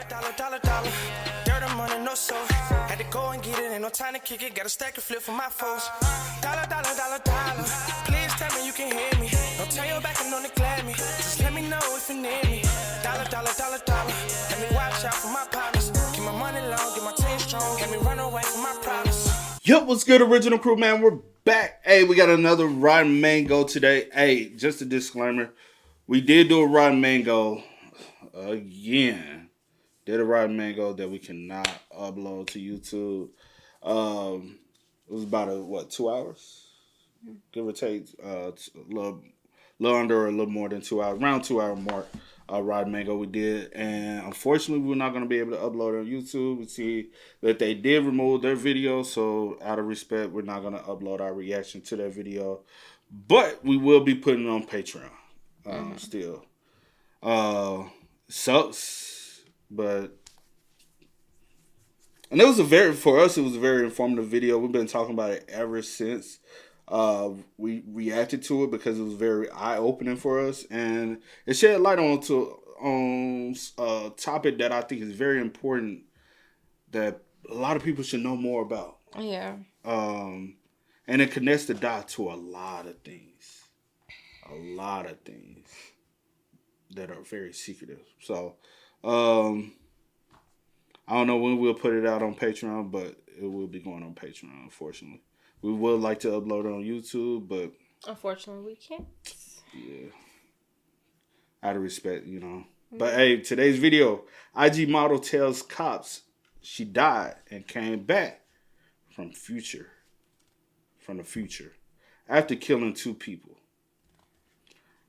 Dollar. Dirt and money, no soul. Had to go and get it, ain't no time to kick it. Got a stack of flip for my foes. Dollar. Please tell me you can hear me. Don't turn your back and don't neglect me. Just let me know if you need me. Dollar. Let me watch out for my partners. Keep my money long, get my team strong. Let me run away from my problems. Yo, what's good, original crew, man? We're back. Hey, we got another Rotten Mango today. Hey, just a disclaimer. We did do a Rotten Mango again. Did a Rotten Mango that we cannot upload to YouTube. It was about 2 hours? Give or take. A little under or a little more than 2 hours. Around 2 hour mark. Rotten Mango we did. And unfortunately, we're not going to be able to upload on YouTube. We see that they did remove their video. So out of respect, we're not going to upload our reaction to that video. But we will be putting it on Patreon still. Sucks. But... And it was for us, it was a very informative video. We've been talking about it ever since we reacted to it because it was very eye-opening for us. And it shed light on a topic that I think is very important that a lot of people should know more about. Yeah. And it connects the dot to a lot of things. A lot of things that are very secretive. So, I don't know when we'll put it out on Patreon, but it will be going on Patreon, unfortunately. We would like to upload it on YouTube, but... Unfortunately, we can't. Yeah. Out of respect, you know. But, hey, today's video, IG model tells cops she died and came back from the future after killing 2 people.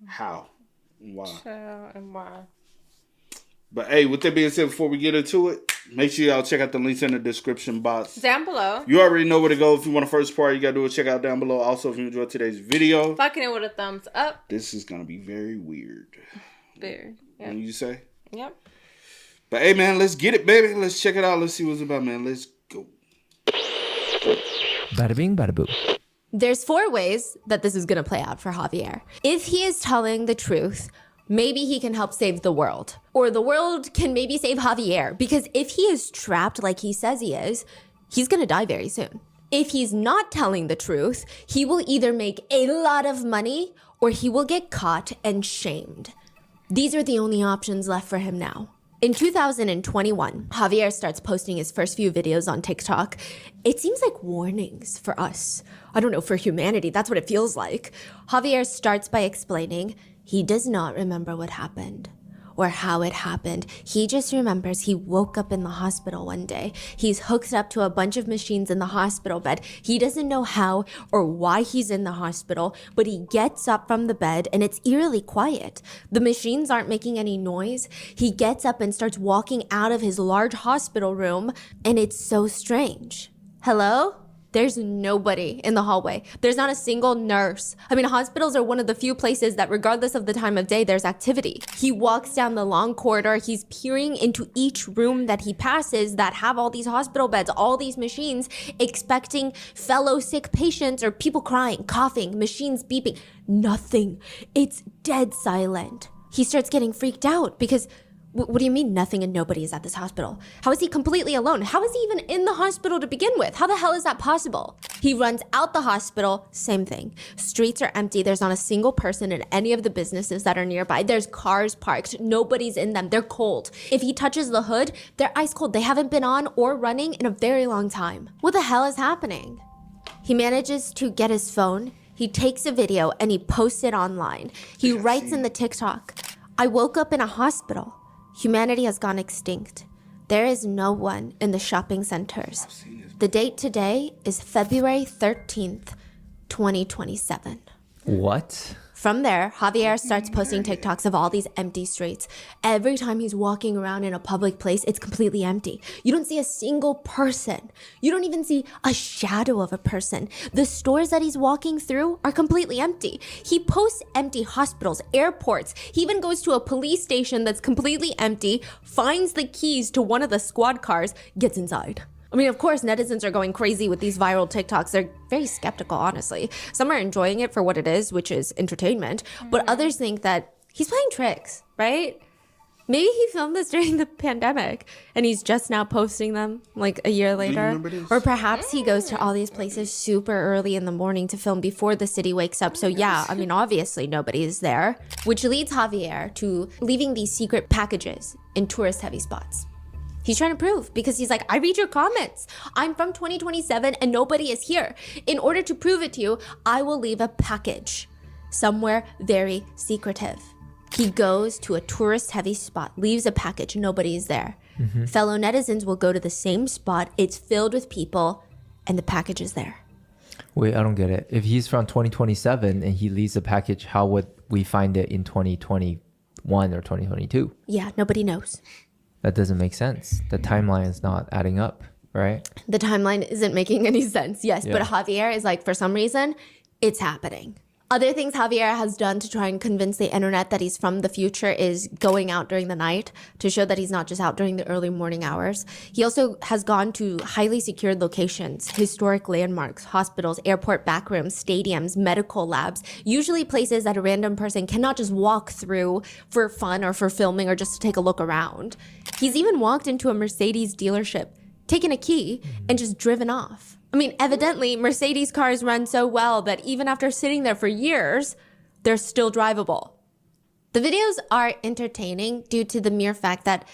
How? And why? And why? But, hey, with that being said, before we get into it, make sure y'all check out the links in the description box. Down below. You already know where to go. If you want the first part, you got to do it. Check out down below. Also, if you enjoyed today's video. Fucking it with a thumbs up. This is going to be very weird. Very. Yep. When you say? Yep. But, hey, man, let's get it, baby. Let's check it out. Let's see what's about, man. Let's go. Bada bing, bada boo. There's 4 ways that this is going to play out for Javier. If he is telling the truth, maybe he can help save the world. Or the world can maybe save Javier. Because if he is trapped like he says he is, he's going to die very soon. If he's not telling the truth, he will either make a lot of money or he will get caught and shamed. These are the only options left for him now. In 2021, Javier starts posting his first few videos on TikTok. It seems like warnings for us. I don't know, for humanity, that's what it feels like. Javier starts by explaining he does not remember what happened or how it happened. He just remembers he woke up in the hospital one day. He's hooked up to a bunch of machines in the hospital bed. He doesn't know how or why he's in the hospital, but he gets up from the bed and it's eerily quiet. The machines aren't making any noise. He gets up and starts walking out of his large hospital room, and it's so strange. Hello? There's nobody in the hallway. There's not a single nurse. I mean, hospitals are one of the few places that regardless of the time of day, there's activity. He walks down the long corridor. He's peering into each room that he passes that have all these hospital beds, all these machines, expecting fellow sick patients or people crying, coughing, machines beeping. Nothing. It's dead silent. He starts getting freaked out because... What do you mean nothing and nobody is at this hospital? How is he completely alone? How is he even in the hospital to begin with? How the hell is that possible? He runs out the hospital, same thing. Streets are empty. There's not a single person in any of the businesses that are nearby. There's cars parked. Nobody's in them. They're cold. If he touches the hood, they're ice cold. They haven't been on or running in a very long time. What the hell is happening? He manages to get his phone. He takes a video and he posts it online. He writes in the TikTok, I woke up in a hospital. Humanity has gone extinct. There is no one in the shopping centers. The date today is February 13th, 2027. What? From there, Javier starts posting TikToks of all these empty streets. Every time he's walking around in a public place, it's completely empty. You don't see a single person. You don't even see a shadow of a person. The stores that he's walking through are completely empty. He posts empty hospitals, airports. He even goes to a police station that's completely empty, finds the keys to one of the squad cars, gets inside. I mean, of course, netizens are going crazy with these viral TikToks. They're very skeptical, honestly. Some are enjoying it for what it is, which is entertainment. But others think that he's playing tricks, right? Maybe he filmed this during the pandemic and he's just now posting them like a year later. remember this? Or perhaps he goes to all these places super early in the morning to film before the city wakes up. So yeah, I mean, obviously nobody is there, which leads Javier to leaving these secret packages in tourist heavy spots. He's trying to prove because he's like, I read your comments. I'm from 2027 and nobody is here. In order to prove it to you, I will leave a package somewhere very secretive. He goes to a tourist-heavy spot, leaves a package, nobody's there. Fellow netizens will go to the same spot, it's filled with people, and the package is there. Wait, I don't get it. If he's from 2027 and he leaves a package, how would we find it in 2021 or 2022? Yeah, nobody knows. That doesn't make sense. The timeline is not adding up, right? The timeline isn't making any sense, yes, Yeah. but Javier is like, for some reason, it's happening. Other things Javier has done to try and convince the internet that he's from the future is going out during the night to show that he's not just out during the early morning hours. He also has gone to highly secured locations, historic landmarks, hospitals, airport backrooms, stadiums, medical labs, usually places that a random person cannot just walk through for fun or for filming or just to take a look around. He's even walked into a Mercedes dealership, taken a key, and just driven off. I mean, evidently, Mercedes cars run so well that even after sitting there for years, they're still drivable. The videos are entertaining due to the mere fact that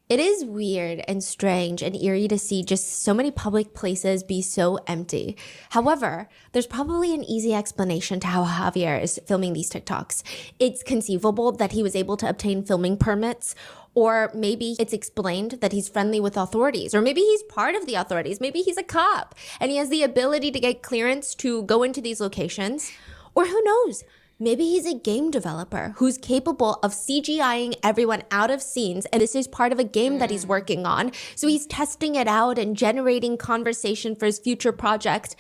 it is weird and strange and eerie to see just so many public places be so empty. However, there's probably an easy explanation to how Javier is filming these TikToks. It's conceivable that he was able to obtain filming permits, or maybe it's explained that he's friendly with authorities, or maybe he's part of the authorities. Maybe he's a cop and he has the ability to get clearance to go into these locations. Or who knows? Maybe he's a game developer who's capable of CGIing everyone out of scenes, and this is part of a game that he's working on. So he's testing it out and generating conversation for his future project.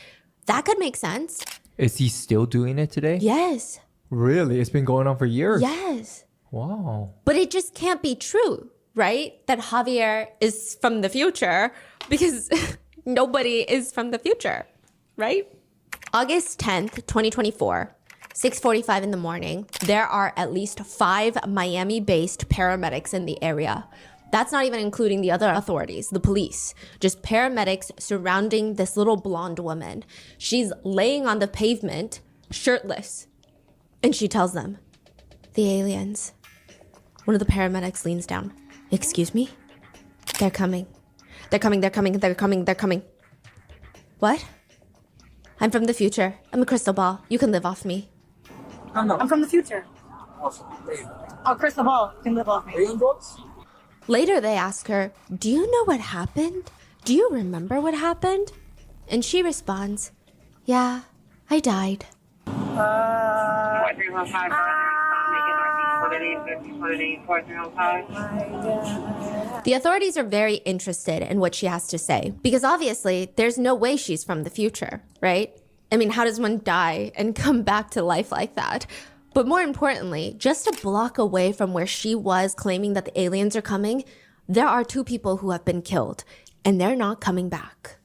That could make sense. Is he still doing it today? Yes. Really? It's been going on for years? Yes. Wow. But it just can't be true, right? That Javier is from the future, because nobody is from the future, right? August 10th, 2024. 6:45 in the morning, there are at least 5 Miami-based paramedics in the area. That's not even including the other authorities, the police. Just paramedics surrounding this little blonde woman. She's laying on the pavement, shirtless. And she tells them, the aliens. One of the paramedics leans down. Excuse me? They're coming. They're coming, they're coming, they're coming, they're coming. What? I'm from the future. I'm a crystal ball. You can live off me. I'm from the future. Oh, crystal ball. You can live off me. Later, they ask her, do you know what happened? Do you remember what happened? And she responds, yeah, I died. The authorities are very interested in what she has to say because obviously there's no way she's from the future, right? I mean, how does one die and come back to life like that? But more importantly, just a block away from where she was claiming that the aliens are coming, there are 2 people who have been killed and they're not coming back.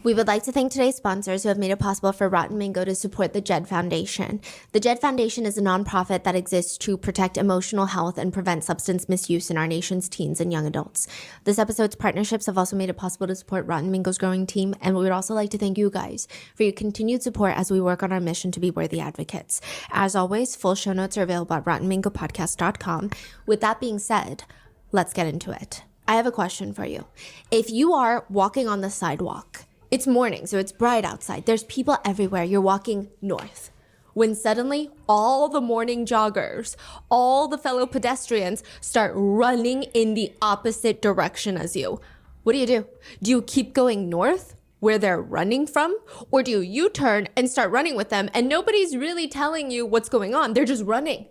We would like to thank today's sponsors who have made it possible for Rotten Mango to support the JED Foundation. The JED Foundation is a nonprofit that exists to protect emotional health and prevent substance misuse in our nation's teens and young adults. This episode's partnerships have also made it possible to support Rotten Mango's growing team, and we would also like to thank you guys for your continued support as we work on our mission to be worthy advocates. As always, full show notes are available at rottenmangopodcast.com. With that being said, let's get into it. I have a question for you. If you are walking on the sidewalk, it's morning, so it's bright outside. There's people everywhere. You're walking north. When suddenly, all the morning joggers, all the fellow pedestrians start running in the opposite direction as you. What do? Do you keep going north, where they're running from? Or do you U-turn and start running with them, and nobody's really telling you what's going on? They're just running.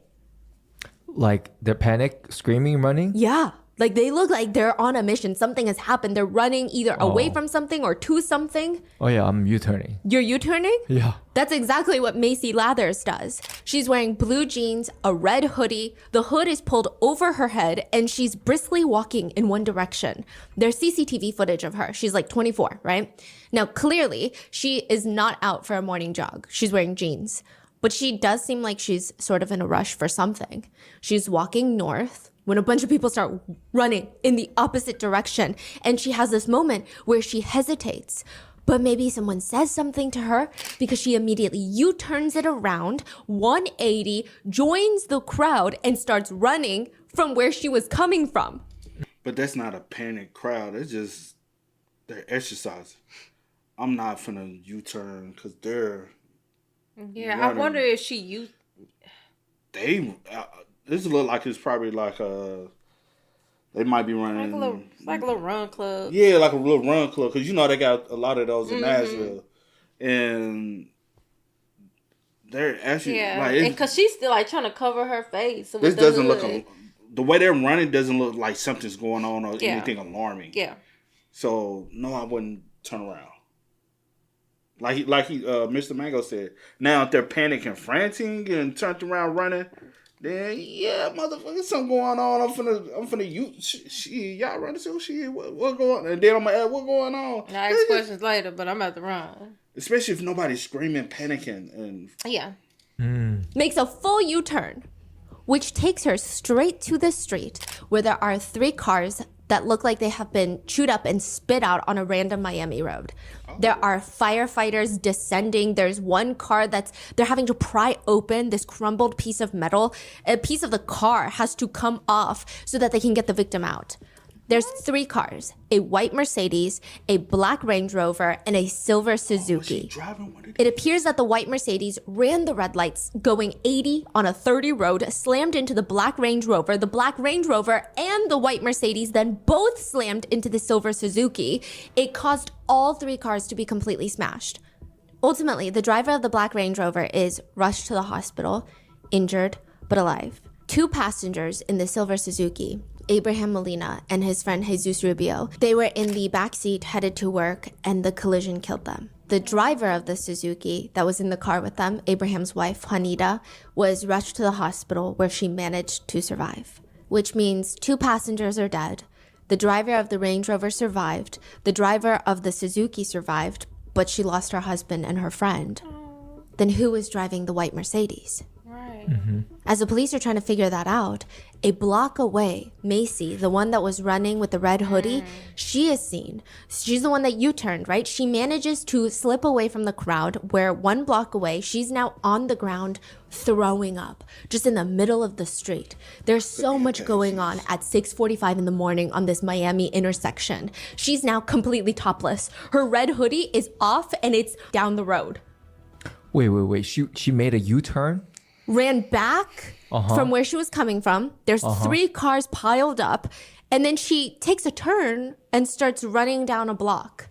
Like they're panic, screaming, running? Yeah. Like they look like they're on a mission. Something has happened. They're running either away from something or to something. Oh yeah, I'm U-turning. You're U-turning? Yeah. That's exactly what Macy Lathers does. She's wearing blue jeans, a red hoodie. The hood is pulled over her head, and she's briskly walking in one direction. There's CCTV footage of her. She's like 24, right? Now, clearly, she is not out for a morning jog. She's wearing jeans. But she does seem like she's sort of in a rush for something. She's walking north when a bunch of people start running in the opposite direction. And she has this moment where she hesitates. But maybe someone says something to her because she immediately U-turns it around, 180, joins the crowd, and starts running from where she was coming from. But that's not a panic crowd. It's just they're exercising. I'm not finna U-turn because they're Yeah, running. I wonder if she used. This look like it's probably like they might be running Like a little run club. Yeah, like a little run club, because you know they got a lot of those in Nashville, and they're actually like because she's still like trying to cover her face. this doesn't look the way they're running doesn't look like something's going on or anything alarming. Yeah. So no, I wouldn't turn around. Like Mr. Mango said. Now if they're panicking, frantic, and turned around running, then yeah, motherfucker, something going on. I'm finna y'all run to shit. What going on? And then I'm gonna ask, what going on? I ask questions later, but I'm about to run. Especially if nobody's screaming, panicking, and Yeah. Makes a full U-turn, which takes her straight to the street where there are 3 cars that look like they have been chewed up and spit out on a random Miami road. There are firefighters descending. There's one car they're having to pry open this crumbled piece of metal. A piece of the car has to come off so that they can get the victim out. There's 3 cars, a white Mercedes, a black Range Rover, and a silver Suzuki. It appears that the white Mercedes ran the red lights going 80 on a 30 road, slammed into the black Range Rover. The black Range Rover and the white Mercedes then both slammed into the silver Suzuki. It caused all 3 cars to be completely smashed. Ultimately, the driver of the black Range Rover is rushed to the hospital, injured but alive. 2 passengers in the silver Suzuki, Abraham Molina and his friend Jesus Rubio, they were in the backseat headed to work, and the collision killed them. The driver of the Suzuki that was in the car with them, Abraham's wife, Juanita, was rushed to the hospital where she managed to survive, which means 2 passengers are dead. The driver of the Range Rover survived. The driver of the Suzuki survived, but she lost her husband and her friend. Then who was driving the white Mercedes? Right. As the police are trying to figure that out, a block away, Macy, the one that was running with the red hoodie, she is seen. She's the one that U-turned, right? She manages to slip away from the crowd where 1 block away, she's now on the ground throwing up, just in the middle of the street. There's so much going on at 6:45 in the morning on this Miami intersection. She's now completely topless. Her red hoodie is off and it's down the road. Wait. She made a U-turn? Ran back from where she was coming from. There's 3 cars piled up. And then she takes a turn and starts running down a block.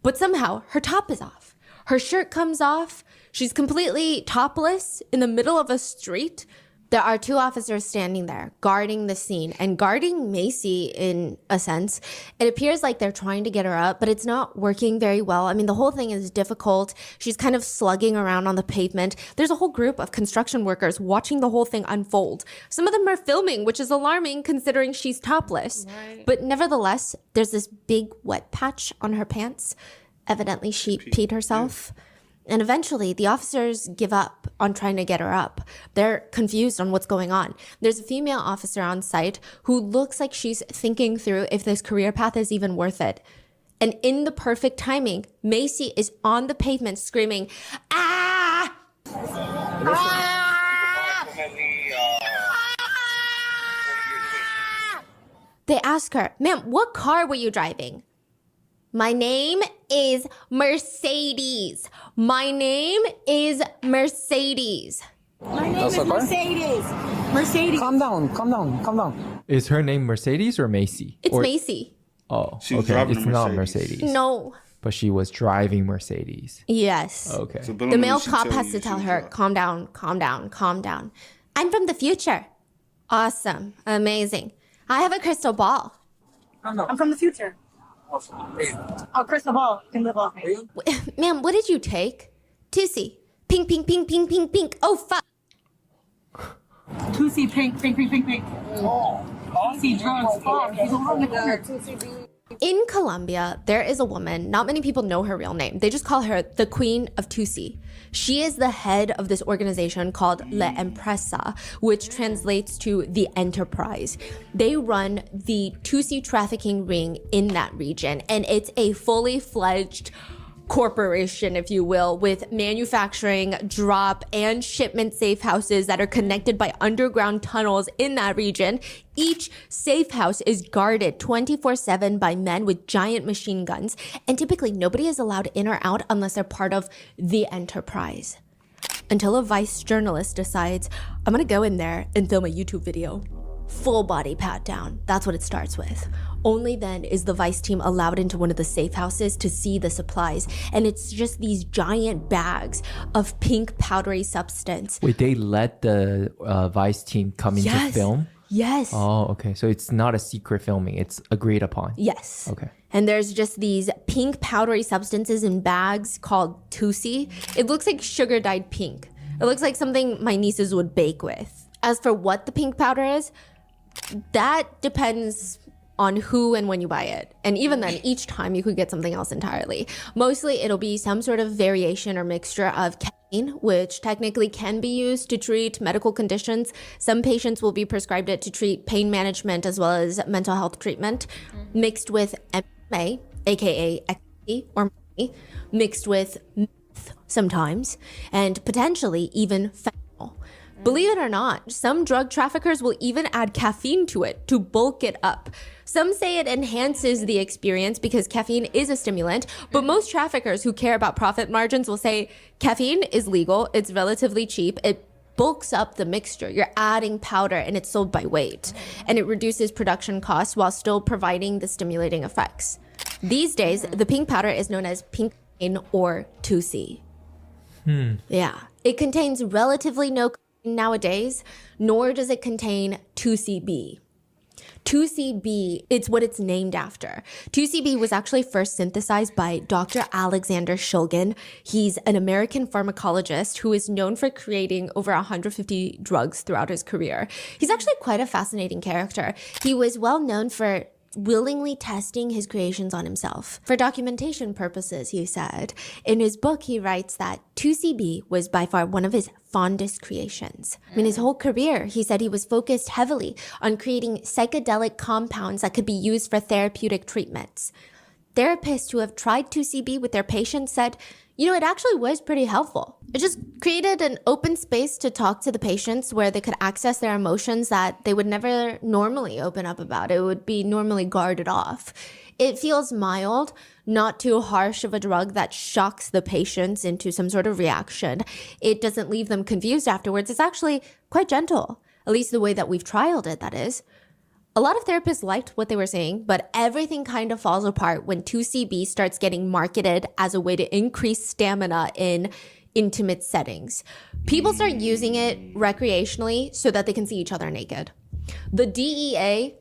But somehow her top is off. Her shirt comes off. She's completely topless in the middle of a street. There are 2 officers standing there guarding the scene and guarding Macy in a sense. It appears like they're trying to get her up, but it's not working very well. I mean, the whole thing is difficult. She's kind of slugging around on the pavement. There's a whole group of construction workers watching the whole thing unfold. Some of them are filming, which is alarming considering she's topless. Right. But nevertheless, there's this big wet patch on her pants. Evidently, she peed herself. And eventually, the officers give up on trying to get her up. They're confused on what's going on. There's a female officer on site who looks like she's thinking through if this career path is even worth it. And in the perfect timing, Macy is on the pavement screaming, "Ah!" They ask her, "Ma'am, what car were you driving?" "My name is Mercedes. My name is Mercedes." My name is Mercedes. Mercedes. Calm down. Is her name Mercedes or Macy? It's Or- Macy. Oh, She was okay. driving It's a not Mercedes. Mercedes. No. But she was driving Mercedes. Yes. Okay. So The male she cop telling has you to she tell was her, driving. "Calm down, calm down, calm down. I'm from the future." "Awesome. Amazing. I have a crystal ball. I'm from the future. Oh, crystal ball can live off me. Ma'am, what did you take? Tusi. Pink, pink, pink, pink, pink, pink. Oh, fuck. 2C pink, pink, pink, pink, pink. 2C drugs. Fuck. He's around the corner. In Colombia, there is a woman, not many people know her real name. They just call her the Queen of Tusi. She is the head of this organization called La Empresa, which translates to the enterprise. They run the Tusi trafficking ring in that region, and it's a fully fledged corporation, if you will, with manufacturing, drop, and shipment safe houses that are connected by underground tunnels in that region. Each safe house is guarded 24/7 by men with giant machine guns, and typically nobody is allowed in or out unless they're part of the enterprise. Until a Vice journalist decides, I'm gonna go in there and film a YouTube video. Full body pat down. That's what it starts with. Only then is the Vice team allowed into one of the safe houses to see the supplies. And it's just these giant bags of pink powdery substance. Wait, they let the Vice team come in to film? Yes. Oh, okay. So it's not a secret filming. It's agreed upon. Yes. Okay. And there's just these pink powdery substances in bags called Tusi. It looks like sugar dyed pink. It looks like something my nieces would bake with. As for what the pink powder is, that depends on who and when you buy it. And even then, each time you could get something else entirely. Mostly it'll be some sort of variation or mixture of caffeine, which technically can be used to treat medical conditions. Some patients will be prescribed it to treat pain management as well as mental health treatment, mixed with MDMA, aka ecstasy or money, mixed with meth sometimes, and potentially even fentanyl. Believe it or not, some drug traffickers will even add caffeine to it to bulk it up. Some say it enhances the experience because caffeine is a stimulant, but most traffickers who care about profit margins will say caffeine is legal, it's relatively cheap, it bulks up the mixture. You're adding powder and it's sold by weight, and it reduces production costs while still providing the stimulating effects. These days, the pink powder is known as pink cocaine or 2C. Yeah, it contains relatively no nowadays, nor does it contain 2CB. 2CB, it's what it's named after. 2CB was actually first synthesized by Dr. Alexander Shulgin. He's an American pharmacologist who is known for creating over 150 drugs throughout his career. He's actually quite a fascinating character. He was well known for willingly testing his creations on himself. For documentation purposes, he said. In his book, he writes that 2CB was by far one of his fondest creations. In his whole career, he said he was focused heavily on creating psychedelic compounds that could be used for therapeutic treatments. Therapists who have tried 2CB with their patients said, it actually was pretty helpful. It just created an open space to talk to the patients where they could access their emotions that they would never normally open up about. It would be normally guarded off. It feels mild, not too harsh of a drug that shocks the patients into some sort of reaction. It doesn't leave them confused afterwards. It's actually quite gentle, at least the way that we've trialed it, that is. A lot of therapists liked what they were saying, but everything kind of falls apart when 2CB starts getting marketed as a way to increase stamina in intimate settings. People start using it recreationally so that they can see each other naked. The DEA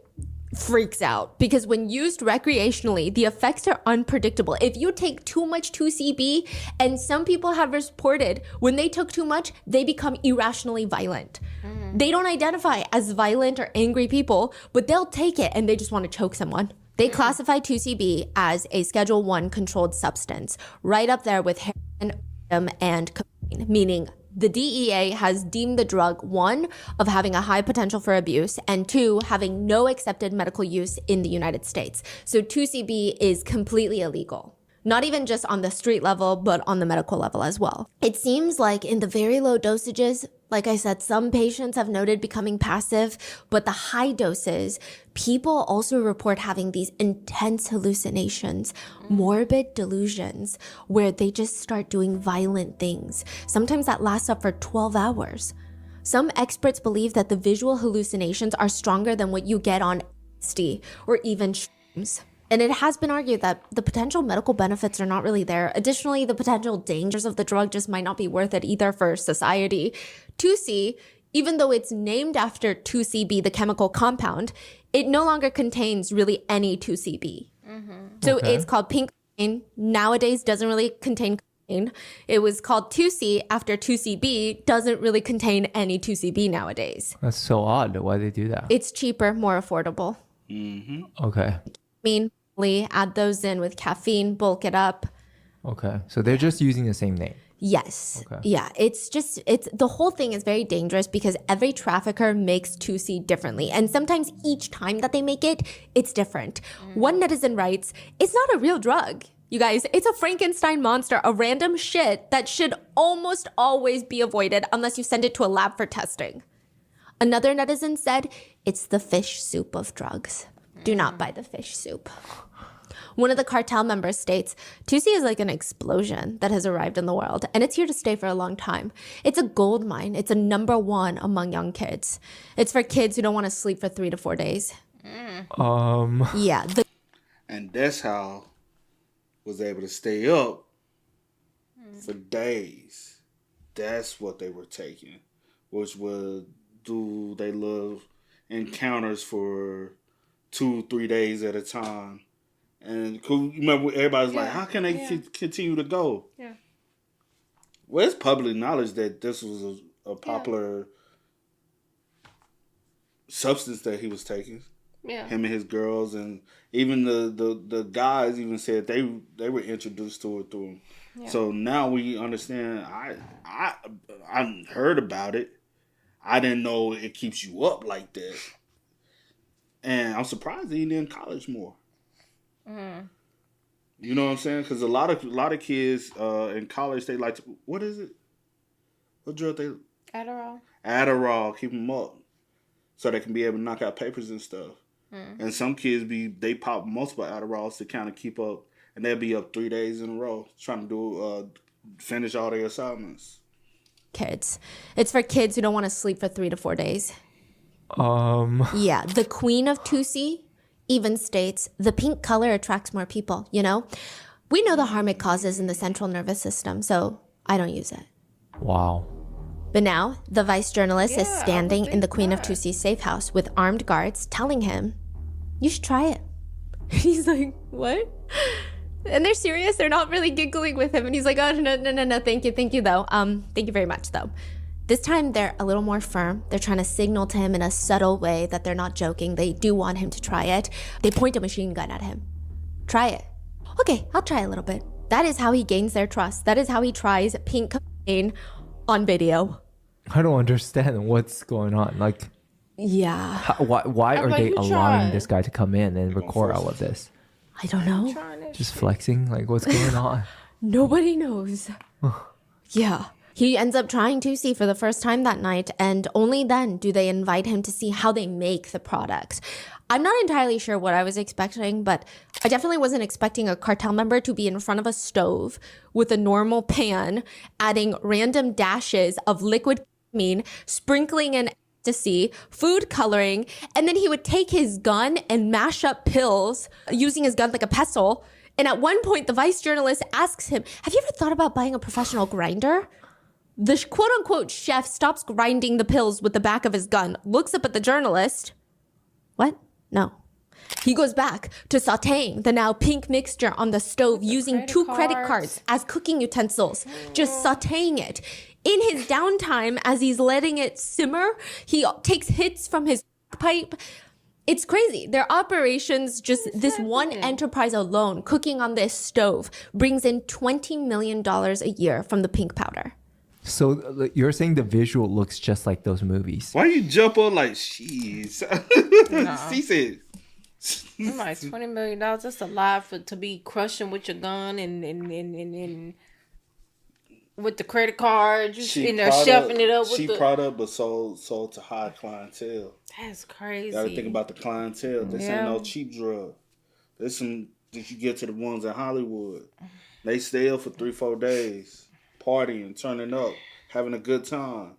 freaks out because when used recreationally, the effects are unpredictable. If you take too much 2CB, and some people have reported when they took too much, they become irrationally violent. They don't identify as violent or angry people, but they'll take it and they just want to choke someone. They classify 2CB as a Schedule 1 controlled substance, right up there with heroin and cocaine, meaning the DEA has deemed the drug, 1, of having a high potential for abuse, and 2, having no accepted medical use in the United States. So 2CB is completely illegal. Not even just on the street level, but on the medical level as well. It seems like in the very low dosages, like I said, some patients have noted becoming passive, but the high doses, people also report having these intense hallucinations, morbid delusions, where they just start doing violent things. Sometimes that lasts up for 12 hours. Some experts believe that the visual hallucinations are stronger than what you get on LSD or even shrooms. And it has been argued that the potential medical benefits are not really there. Additionally, the potential dangers of the drug just might not be worth it either for society. 2C, even though it's named after 2CB, the chemical compound, it no longer contains really any 2CB. So Okay. it's called pink cocaine. Nowadays doesn't really contain cocaine. It was called 2C after 2CB doesn't really contain any 2CB nowadays. That's so odd. Why they do that? It's cheaper, more affordable. Okay. Add those in with caffeine, bulk it up. Okay. So they're just using the same name. Yes. Okay. Yeah. It's the whole thing is very dangerous because every trafficker makes 2C differently. And sometimes each time that they make it, it's different. One netizen writes, it's not a real drug. You guys, it's a Frankenstein monster, a random shit that should almost always be avoided unless you send it to a lab for testing. Another netizen said, it's the fish soup of drugs. Do not buy the fish soup. One of the cartel members states, 2C is like an explosion that has arrived in the world, and it's here to stay for a long time. It's a gold mine. It's a number one among young kids. It's for kids who don't want to sleep for 3 to 4 days. Yeah. And that's how was able to stay up for days. That's what they were taking, which would do they little encounters for 2-3 days at a time. And you remember everybody's like, how can they continue to go? Yeah. Well, it's public knowledge that this was a popular substance that he was taking. Yeah. Him and his girls, and even the guys even said they were introduced to it through him. Yeah. So now we understand. I heard about it. I didn't know it keeps you up like that. And I'm surprised he didn't college more. You know what I'm saying? Because a lot of kids in college, they like to, what is it? What drug they? Adderall, keep them up, so they can be able to knock out papers and stuff. And some kids they pop multiple Adderalls to kind of keep up, and they'll be up 3 days in a row trying to do finish all their assignments. Kids. It's for kids who don't want to sleep for 3 to 4 days. Yeah, the queen of 2C even states the pink color attracts more people, you know? We know the harm it causes in the central nervous system, so I don't use it. Wow. But now, the vice journalist is standing in the queen of 2C's safe house with armed guards telling him, you should try it. He's like, what? And they're serious. They're not really giggling with him. And he's like, oh, no, thank you, though. Thank you very much, though. This time, they're a little more firm. They're trying to signal to him in a subtle way that they're not joking. They do want him to try it. They point a machine gun at him. Try it. Okay, I'll try a little bit. That is how he gains their trust. That is how he tries pink cocaine on video. I don't understand what's going on. Like, yeah. why are like, they who allowing tried? this guy to come in and record all of this? I don't know. Just flexing? Like, what's going on? Nobody knows. Yeah. He ends up trying 2C for the first time that night, and only then do they invite him to see how they make the product. I'm not entirely sure what I was expecting, but I definitely wasn't expecting a cartel member to be in front of a stove with a normal pan, adding random dashes of liquid ketamine, sprinkling in ecstasy, food coloring, and then he would take his gun and mash up pills using his gun like a pestle. And at one point, the vice journalist asks him, have you ever thought about buying a professional grinder? The quote-unquote chef stops grinding the pills with the back of his gun, looks up at the journalist. What? No. He goes back to sauteing the now pink mixture on the stove using two credit cards as cooking utensils, just sauteing it. In his downtime, as he's letting it simmer, he takes hits from his pipe. It's crazy. Their operations, just this one enterprise alone, cooking on this stove, brings in $20 million a year from the pink powder. So you're saying the visual looks just like those movies? Why you jump on like, she's? She said. I'm like $20 million. That's a lot to be crushing with your gun and with the credit card. You in there shelving it up. She product, but sold to high clientele. That's crazy. You gotta think about the clientele. This ain't no cheap drug. There's some that you get to the ones in Hollywood. They stay up for 3-4 days, partying, turning up, having a good time.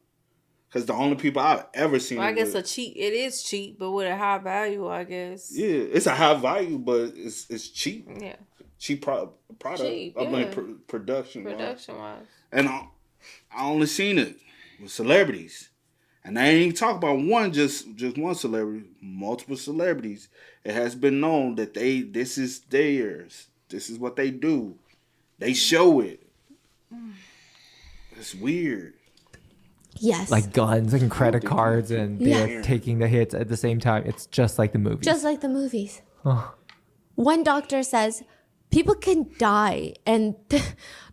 Because the only people I've ever seen. Well, I guess it is cheap, but with a high value, I guess. Yeah, it's a high value, but it's cheap. Yeah. Cheap product. Cheap, I mean, production. Production wise. And I only seen it with celebrities. And I ain't even talk about one, just one celebrity, multiple celebrities. It has been known that this is theirs. This is what they do. They show it. It's weird. Yes. Like guns and credit cards, and they're taking the hits at the same time. It's just like the movies. Just like the movies. One doctor says people can die. And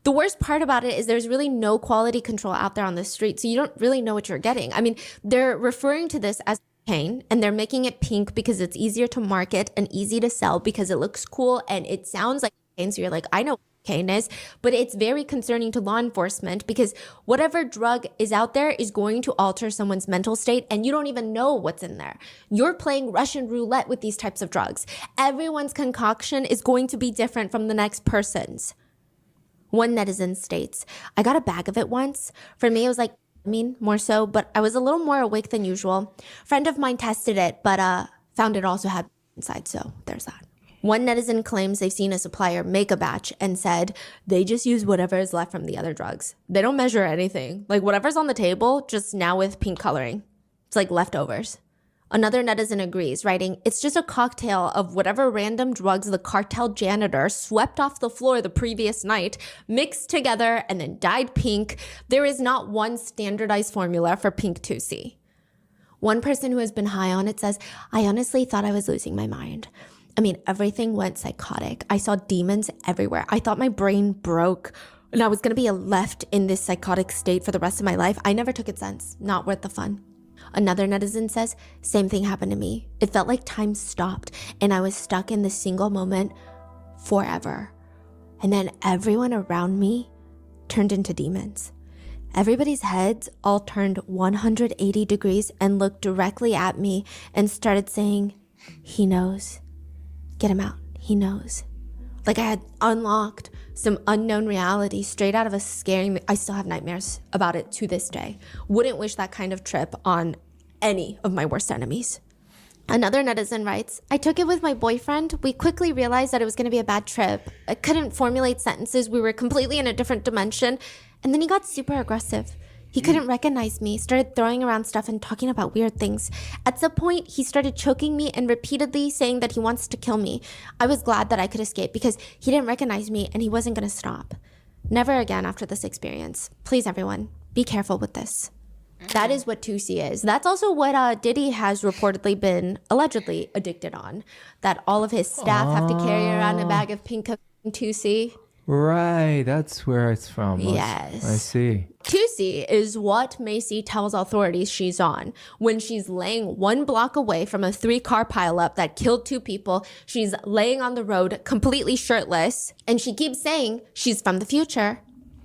the worst part about it is there's really no quality control out there on the street. So you don't really know what you're getting. I mean, they're referring to this as cocaine, and they're making it pink because it's easier to market and easy to sell because it looks cool and it sounds like cocaine. So you're like, I know what cocaine is, but it's very concerning to law enforcement because whatever drug is out there is going to alter someone's mental state, and you don't even know what's in there. You're playing Russian roulette with these types of drugs. Everyone's concoction is going to be different from the next person's. One netizen states, I got a bag of it once. For me, it was like, more so, but I was a little more awake than usual. Friend of mine tested it, but found it also had inside, so there's that. One netizen claims they've seen a supplier make a batch and said they just use whatever is left from the other drugs. They don't measure anything. Like whatever's on the table, just now with pink coloring. It's like leftovers. Another netizen agrees, writing, it's just a cocktail of whatever random drugs the cartel janitor swept off the floor the previous night, mixed together, and then dyed pink. There is not one standardized formula for pink 2C. One person who has been high on it says, I honestly thought I was losing my mind. I mean, everything went psychotic. I saw demons everywhere. I thought my brain broke and I was going to be left in this psychotic state for the rest of my life. I never took it since. Not worth the fun. Another netizen says, same thing happened to me. It felt like time stopped and I was stuck in this single moment forever. And then everyone around me turned into demons. Everybody's heads all turned 180 degrees and looked directly at me and started saying, he knows. Get him out. He knows. Like I had unlocked some unknown reality straight out of a scary... I still have nightmares about it to this day. Wouldn't wish that kind of trip on any of my worst enemies. Another netizen writes, I took it with my boyfriend. We quickly realized that it was going to be a bad trip. I couldn't formulate sentences. We were completely in a different dimension. And then he got super aggressive. He couldn't recognize me, started throwing around stuff and talking about weird things. At some point, he started choking me and repeatedly saying that he wants to kill me. I was glad that I could escape because he didn't recognize me and he wasn't going to stop. Never again after this experience. Please, everyone, be careful with this. That is what 2C is. That's also what Diddy has reportedly been allegedly addicted on. That all of his staff have to carry around a bag of pink 2C. Right, that's where it's from. Yes. I see. 2C is what Macy tells authorities she's on. When she's laying 1 block away from a 3-car pileup that killed 2 people, she's laying on the road completely shirtless, and she keeps saying she's from the future.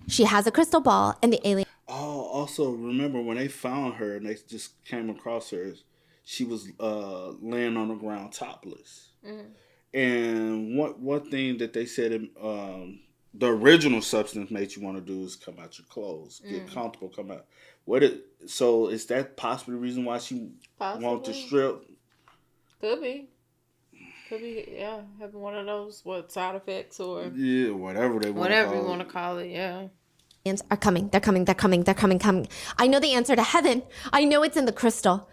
She has a crystal ball, and the alien... Oh, also, remember when they found her and they just came across her, she was laying on the ground topless. And one thing that they said... the original substance makes you want to do is come out your clothes, get comfortable, come out. So is that possibly the reason why she wanted to strip? Could be, yeah, having one of those side effects or whatever you want to call it, yeah. Are coming. They're coming. I know the answer to heaven. I know it's in the crystal.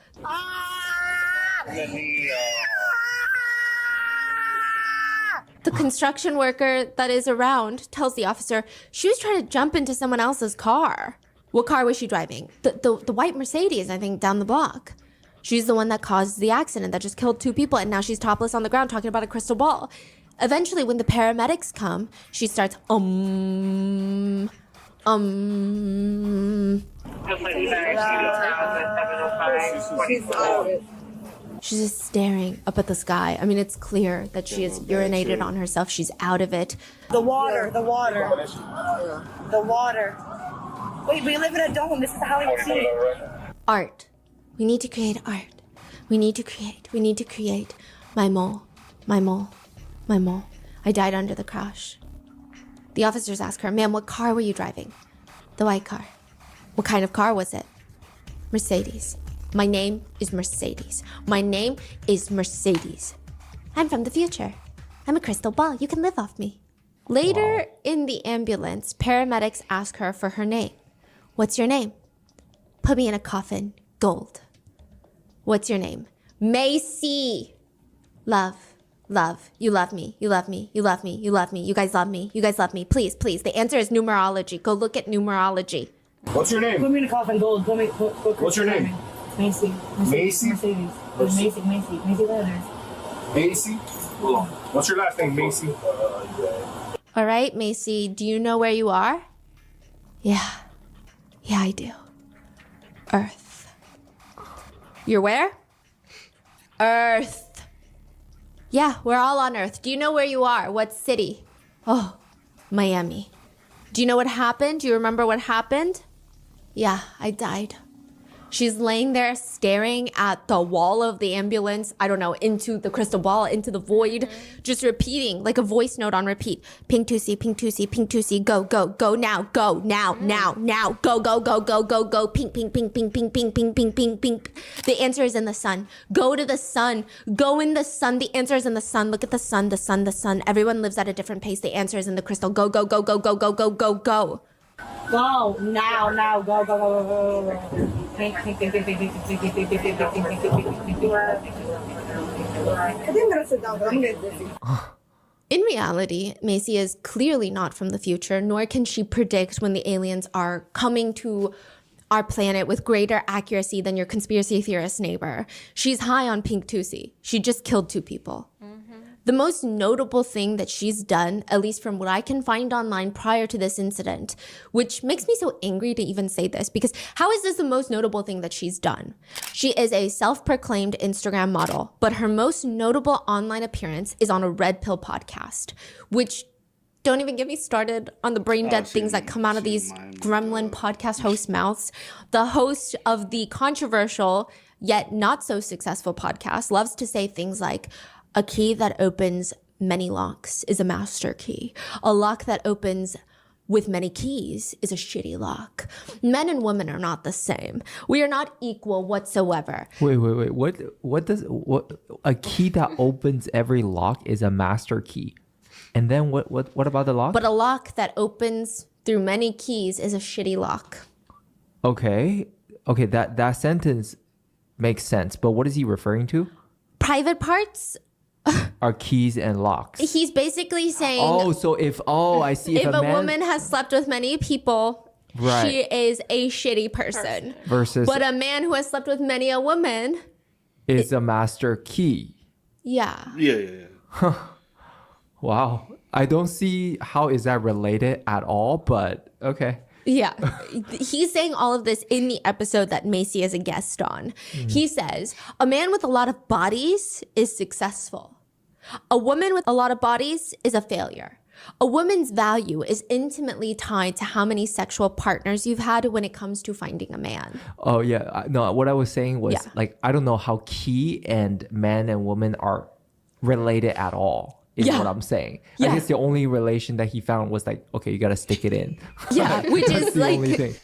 The construction worker that is around tells the officer she was trying to jump into someone else's car. What car was she driving? The white Mercedes, I think, down the block. She's the one that caused the accident that just killed 2 people, and now she's topless on the ground talking about a crystal ball. Eventually, when the paramedics come, she starts, She's just staring up at the sky. I mean, it's clear that she has urinated on herself. She's out of it. The water. Wait, we live in a dome. This is Hollywood City. Art. We need to create art. We need to create. My mole. I died under the crash. The officers ask her, ma'am, what car were you driving? The white car. What kind of car was it? Mercedes. My name is Mercedes. I'm from the future. I'm a crystal ball. You can live off me. Later in the ambulance, paramedics ask her for her name. What's your name? Put me in a coffin. Gold. What's your name? Macy. Love. Love. You love me. You love me. You love me. You love me. You guys love me. You guys love me. Please, please. The answer is numerology. Go look at numerology. What's your name? Put me in the coffin, Gold. What's your name? Macy. Macy? Mercedes. Macy. Macy Leathers. Macy? What's your last name, Macy? All right, Macy. Do you know where you are? Yeah. Yeah, I do. Earth. You're where? Earth. Yeah, we're all on Earth. Do you know where you are? What city? Oh, Miami. Do you know what happened? Do you remember what happened? Yeah, I died. She's laying there staring at the wall of the ambulance, I don't know, into the crystal ball, into the void, just repeating like a voice note on repeat. Pink Tusi, pink Tusi, pink Tusi, go, go, go now, go, now, now, now, go, go, go, go, go, go, pink, pink, pink, pink, pink, pink, pink, pink, pink, pink. The answer is in the sun. Go to the sun. Go in the sun. The answer is in the sun. Look at the sun, the sun, the sun. Everyone lives at a different pace. The answer is in the crystal. Go, go, go, go, go, go, go, go, go. Go now, go, go, go, go, go. Pink, pink, pink, pink, pink, pink, pink, pink, pink, pink, pink, pink, pink, pink, pink, pink. In reality, Macy is clearly not from the future, nor can she predict when the aliens are coming to our planet with greater accuracy than your conspiracy theorist neighbor. She's high on pink Tusi. She just killed 2 people. The most notable thing that she's done, at least from what I can find online prior to this incident, which makes me so angry to even say this, because how is this the most notable thing that she's done? She is a self-proclaimed Instagram model, but her most notable online appearance is on a Red Pill podcast, which don't even get me started on the brain dead things that come out of these gremlin podcast host mouths. The host of the controversial yet not so successful podcast loves to say things like, a key that opens many locks is a master key. A lock that opens with many keys is a shitty lock. Men and women are not the same. We are not equal whatsoever. Wait. What a key that opens every lock is a master key. And then what about the lock? But a lock that opens through many keys is a shitty lock. Okay, that sentence makes sense, but what is he referring to? Private parts? Are keys and locks. He's basically saying, I see. If a woman has slept with many people, right, she is a shitty person. Versus, but a man who has slept with many a woman is a master key. Yeah. Yeah. Wow. I don't see how is that related at all, but okay. Yeah. He's saying all of this in the episode that Macy is a guest on. He says, a man with a lot of bodies is successful. A woman with a lot of bodies is a failure. A woman's value is intimately tied to how many sexual partners you've had when it comes to finding a man. Oh, yeah. No, what I was saying was like, I don't know how key and man and woman are related at all. Is what I'm saying. I guess the only relation that he found was like, okay, you got to stick it in. Yeah, which is the like... only thing.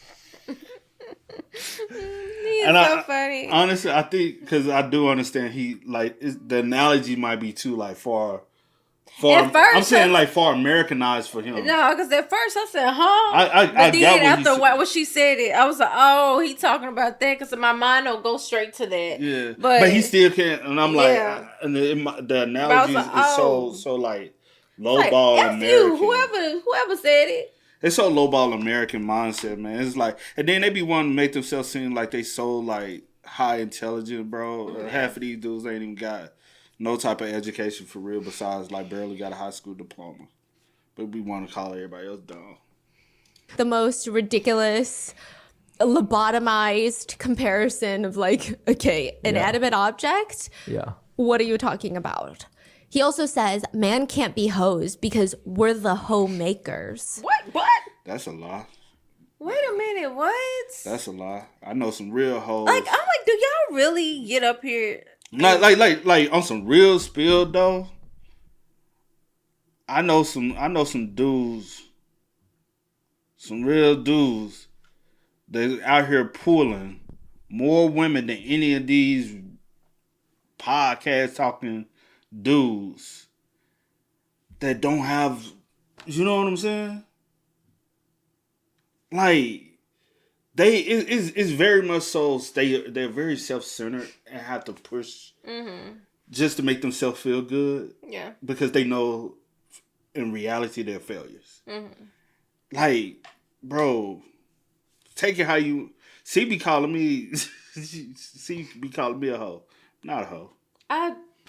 It's so funny. Honestly, I think, because I do understand the analogy might be too far. At first, I'm saying far Americanized for him. No, because at first I said, huh? I then got after when she said it, I was like, oh, he talking about that, because my mind don't go straight to that. Yeah, but he still can't. And I'm and the analogy is so lowball American. You, whoever said it. It's so lowball American mindset, man. It's and then they be wanting to make themselves seem like they so high intelligent, bro. Yeah. Half of these dudes ain't even got no type of education for real, besides barely got a high school diploma. But we want to call everybody else dumb. The most ridiculous, lobotomized comparison of inanimate object. Yeah. What are you talking about? He also says, man can't be hoes because we're the homemakers. What? That's a lie. Wait a minute, what? That's a lie. I know some real hoes. I'm like, do y'all really get up here? Like on some real spill though. I know some dudes, some real dudes that out here pulling more women than any of these podcast talking dudes that don't have, you know what I'm saying? it's very much so they're very self-centered and have to push just to make themselves feel good. Yeah. Because they know in reality they're failures. Like, bro, take it how you see. Be calling me a hoe. Not a hoe.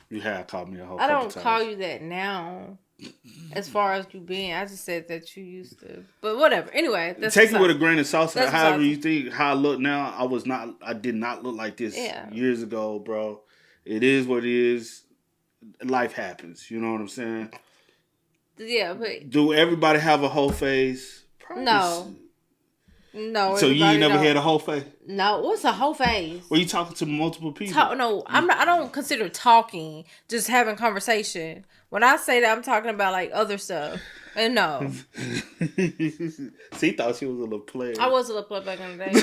You have called me a hoe. I don't times. call you that now. As far as you being, I just said that you used to. But whatever. Anyway, take it with a grain of salt. That's However you think how I look now, I did not look like this years ago, bro. It is what it is. Life happens. You know what I'm saying? Yeah, but do everybody have a whole face? Probably. No. So you ain't never had a whole face? No. What's a whole face? Well, you talking to multiple people? No, I'm not. I don't consider talking. Just having conversation. When I say that, I'm talking about like other stuff. And no. See, thought she was a little player. I was a little player back in the day.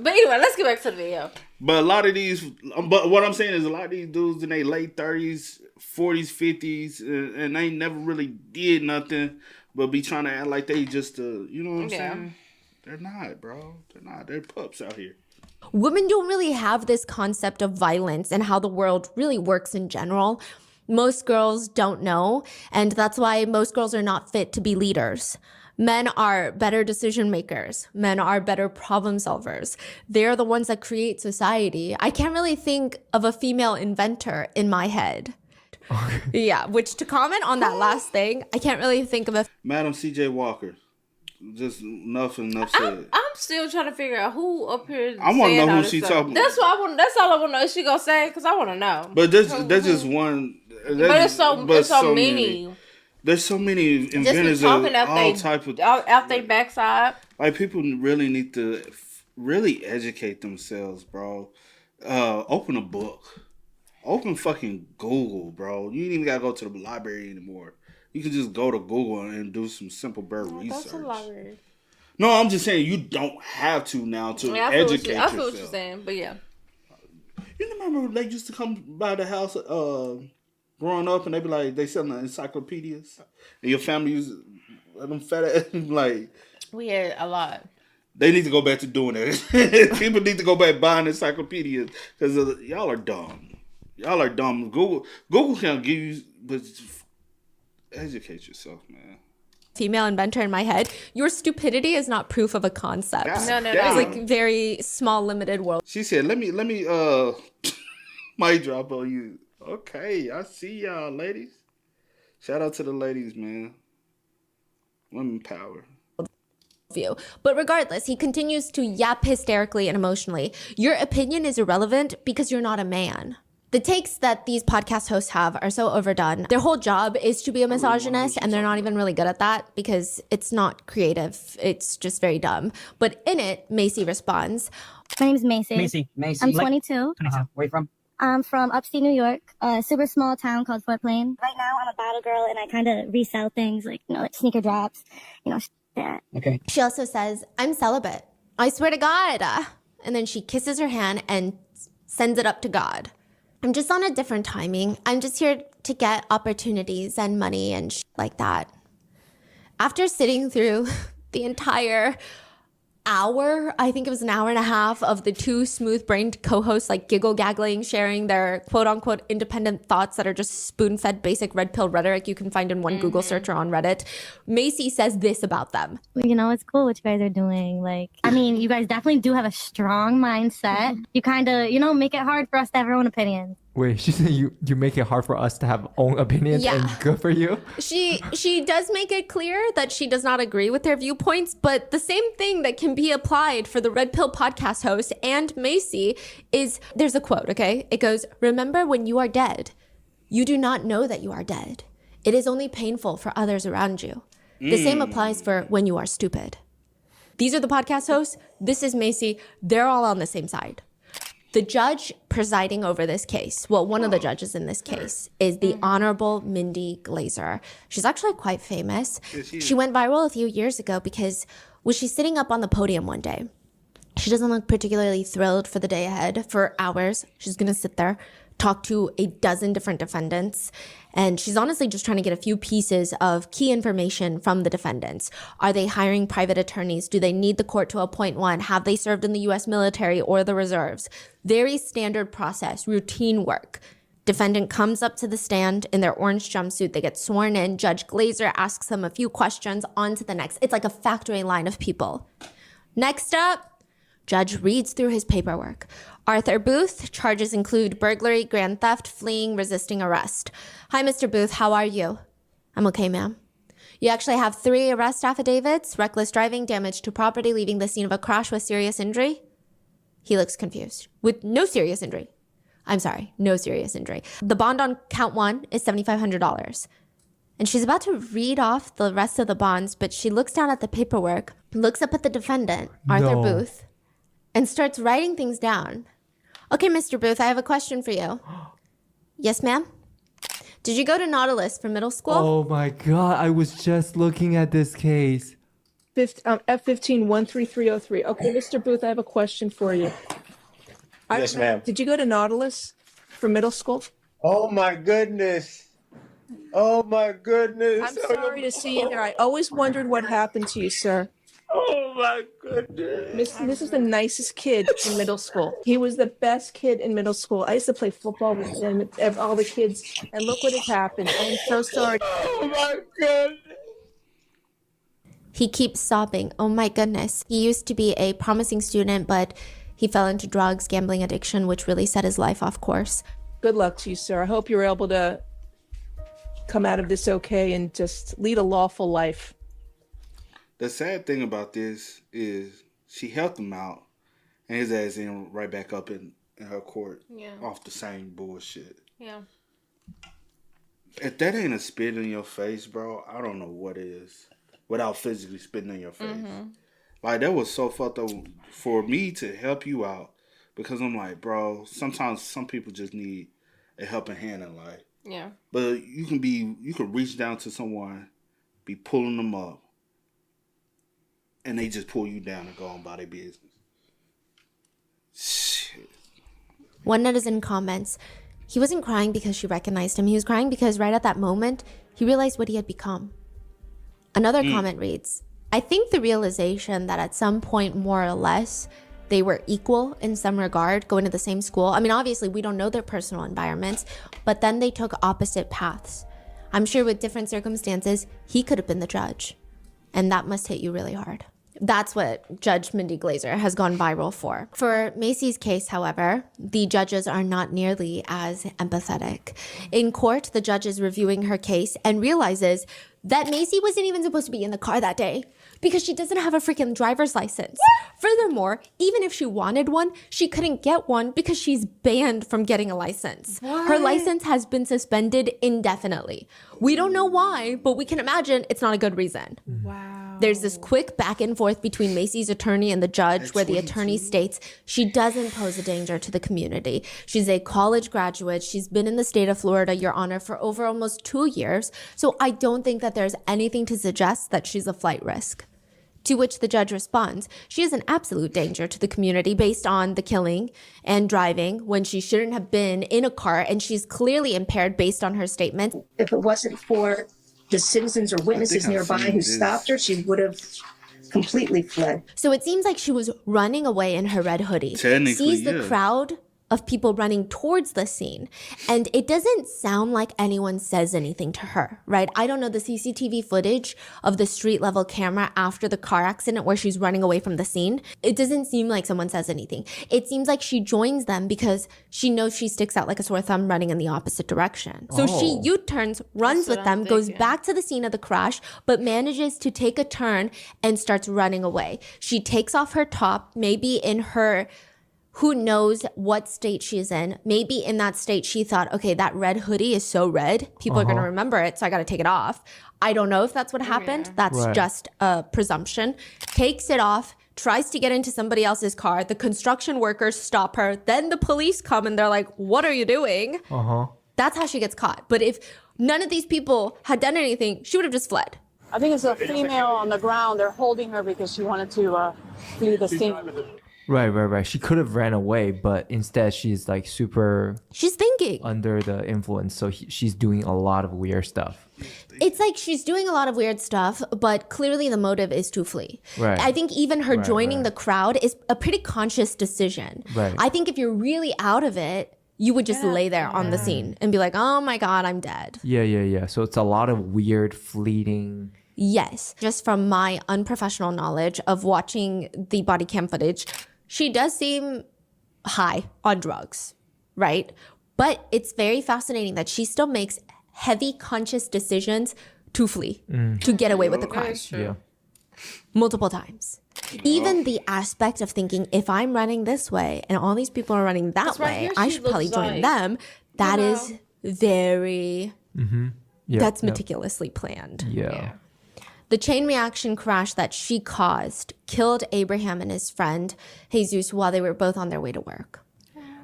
But anyway, let's get back to the video. But what I'm saying is a lot of these dudes in their late 30s, 40s, 50s, and they never really did nothing. But be trying to act like they just, you know what I'm saying? They're not, bro. They're not. They're pups out here. Women don't really have this concept of violence and how the world really works in general. Most girls don't know, and that's why most girls are not fit to be leaders. Men are better decision makers. Men are better problem solvers. They're the ones that create society. I can't really think of a female inventor in my head. Yeah, which to comment on that last thing, I can't really think of a... Madam C.J. Walker. Just enough said. I'm still trying to figure out who up here. I want to know who she talking. That's what I want. That's all I want to know. Is she gonna say? Because I want to know. But that's just one. But it's so many. There's so many inventors of all type of out their backside. Like people really need to really educate themselves, bro. Open a book. Open fucking Google, bro. You ain't even gotta go to the library anymore. You can just go to Google and do some simple bird research. That's a library. No, I'm just saying you don't have to now to educate yourself. I feel what you're saying, but yeah. You remember they used to come by the house growing up and they be like, they selling encyclopedias and your family used them fat like. We had a lot. They need to go back to doing that. People need to go back buying encyclopedias because y'all are dumb. Y'all are dumb. Google can't give you, but educate yourself, man. Female inventor in my head. Your stupidity is not proof of a concept. No. It's like very small, limited world. She said, let me mic drop on you. Okay, I see y'all, ladies. Shout out to the ladies, man. Women power. View. But regardless, he continues to yap hysterically and emotionally. Your opinion is irrelevant because you're not a man. The takes that these podcast hosts have are so overdone. Their whole job is to be a misogynist, and they're not even really good at that because it's not creative. It's just very dumb. But in it, Macy responds. My name's Macy. Macy. I'm 22. Where are you from? I'm from upstate New York, a super small town called Fort Plain. Right now, I'm a bottle girl, and I kind of resell things like, like sneaker drops, that. Okay. She also says, I'm celibate. I swear to God. And then she kisses her hand and sends it up to God. I'm just on a different timing. I'm just here to get opportunities and money and like that. After sitting through the entire hour, I think it was an hour and a half of the two smooth-brained co-hosts like giggle-gaggling, sharing their quote-unquote independent thoughts that are just spoon-fed basic red pill rhetoric you can find in one Google search or on Reddit, Macy says this about them. It's cool what you guys are doing. You guys definitely do have a strong mindset. You kind of, make it hard for us to have our own opinions. Wait, she said you make it hard for us to have own opinions and good for you? She does make it clear that she does not agree with their viewpoints, but the same thing that can be applied for the Red Pill podcast host and Macy is, there's a quote, okay? It goes, remember when you are dead, you do not know that you are dead. It is only painful for others around you. The same applies for when you are stupid. These are the podcast hosts. This is Macy. They're all on the same side. The judge presiding over this case, well, one of the judges in this case, is the Honorable Mindy Glazer. She's actually quite famous. She went viral a few years ago because when she's sitting up on the podium one day, she doesn't look particularly thrilled for the day ahead. For hours, she's going to sit there talked to a dozen different defendants, and she's honestly just trying to get a few pieces of key information from the defendants. Are they hiring private attorneys? Do they need the court to appoint one? Have they served in the U.S. military or the reserves? Very standard process, routine work. Defendant comes up to the stand in their orange jumpsuit. They get sworn in. Judge Glazer asks them a few questions. On to the next. It's like a factory line of people. Next up, judge reads through his paperwork. Arthur Booth, charges include burglary, grand theft, fleeing, resisting arrest. Hi, Mr. Booth, how are you? I'm okay, ma'am. You actually have 3 arrest affidavits: reckless driving, damage to property, leaving the scene of a crash with serious injury. He looks confused. With no serious injury. I'm sorry, no serious injury. The bond on count 1 is $7,500. And she's about to read off the rest of the bonds, but she looks down at the paperwork, looks up at the defendant, Arthur Booth, and starts writing things down. Okay, Mr. Booth, I have a question for you. Yes, ma'am? Did you go to Nautilus for middle school? Oh my God, I was just looking at this case. F15-13303. Okay, Mr. Booth, I have a question for you. Yes, ma'am. Did you go to Nautilus for middle school? Oh my goodness. Oh my goodness. I'm sorry to see you there. I always wondered what happened to you, sir. Oh my goodness. This is the nicest kid in middle school. He was the best kid in middle school. I used to play football with him, all the kids, and look what has happened. I'm so sorry. Oh my goodness. He keeps sobbing. Oh my goodness. He used to be a promising student, but he fell into drugs, gambling addiction, which really set his life off course. Good luck to you, sir. I hope you're able to come out of this okay and just lead a lawful life. The sad thing about this is she helped him out, and his ass in right back up in her court off the same bullshit. Yeah. If that ain't a spit in your face, bro, I don't know what is. Without physically spitting in your face. Mm-hmm. Like, that was so fucked up for me to help you out, because I'm like, bro, sometimes some people just need a helping hand in life. Yeah. But you can reach down to someone, be pulling them up, and they just pull you down and go on by their business. Shit. One netizen comments, he wasn't crying because she recognized him. He was crying because right at that moment, he realized what he had become. Another comment reads, I think the realization that at some point, more or less, they were equal in some regard, going to the same school. I mean, obviously, we don't know their personal environments, but then they took opposite paths. I'm sure with different circumstances, he could have been the judge. And that must hit you really hard. That's what Judge Mindy Glazer has gone viral for. For Macy's case, however, the judges are not nearly as empathetic. In court, the judge is reviewing her case and realizes that Macy wasn't even supposed to be in the car that day because she doesn't have a freaking driver's license. Furthermore, even if she wanted one, she couldn't get one because she's banned from getting a license. Her license has been suspended indefinitely. We don't know why, but we can imagine it's not a good reason. Wow. There's this quick back and forth between Macy's attorney and the judge where the attorney states she doesn't pose a danger to the community. She's a college graduate. She's been in the state of Florida, Your Honor, for over almost 2 years. So I don't think that there's anything to suggest that she's a flight risk. To which the judge responds, she is an absolute danger to the community based on the killing and driving when she shouldn't have been in a car, and she's clearly impaired based on her statement. If it wasn't for the citizens or witnesses nearby who stopped her, she would have completely fled. So it seems like she was running away in her red hoodie. Sees the crowd of people running towards the scene. And it doesn't sound like anyone says anything to her, right? I don't know the CCTV footage of the street level camera after the car accident where she's running away from the scene. It doesn't seem like someone says anything. It seems like she joins them because she knows she sticks out like a sore thumb running in the opposite direction. So she U-turns, runs with them, goes back to the scene of the crash, but manages to take a turn and starts running away. She takes off her top, maybe in her... Who knows what state she's in? Maybe in that state, she thought, okay, that red hoodie is so red. People are going to remember it, so I got to take it off. I don't know if that's what happened. Yeah. That's just a presumption. Takes it off, tries to get into somebody else's car. The construction workers stop her. Then the police come and they're like, what are you doing? That's how she gets caught. But if none of these people had done anything, she would have just fled. I think it's a female on the ground. They're holding her because she wanted to flee the scene. Right. She could have ran away, but instead she's like She's thinking. under the influence. So she's doing a lot of weird stuff. It's like she's doing a lot of weird stuff, but clearly the motive is to flee. Right. I think even her joining the crowd is a pretty conscious decision. Right. I think if you're really out of it, you would just lay there on the scene and be like, oh my God, I'm dead. Yeah. So it's a lot of weird, fleeting. Yes. Just from my unprofessional knowledge of watching the body cam footage, she does seem high on drugs, right? But it's very fascinating that she still makes heavy conscious decisions to flee, to get away with the crime. Yeah. Multiple times. Even the aspect of thinking, if I'm running this way and all these people are running that way, I should probably join them. That is very, that's meticulously planned. Yeah. The chain reaction crash that she caused killed Abraham and his friend Jesus while they were both on their way to work.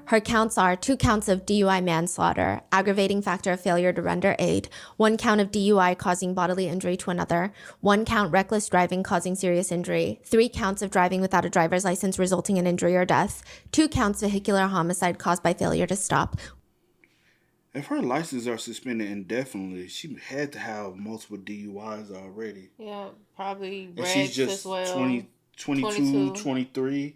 Her counts are 2 counts of DUI manslaughter, aggravating factor of failure to render aid, 1 count of DUI causing bodily injury to another, 1 count reckless driving causing serious injury, 3 counts of driving without a driver's license resulting in injury or death, 2 counts vehicular homicide caused by failure to stop. If her licenses are suspended indefinitely, she had to have multiple DUIs already. Yeah, probably. And she's just 22, 23.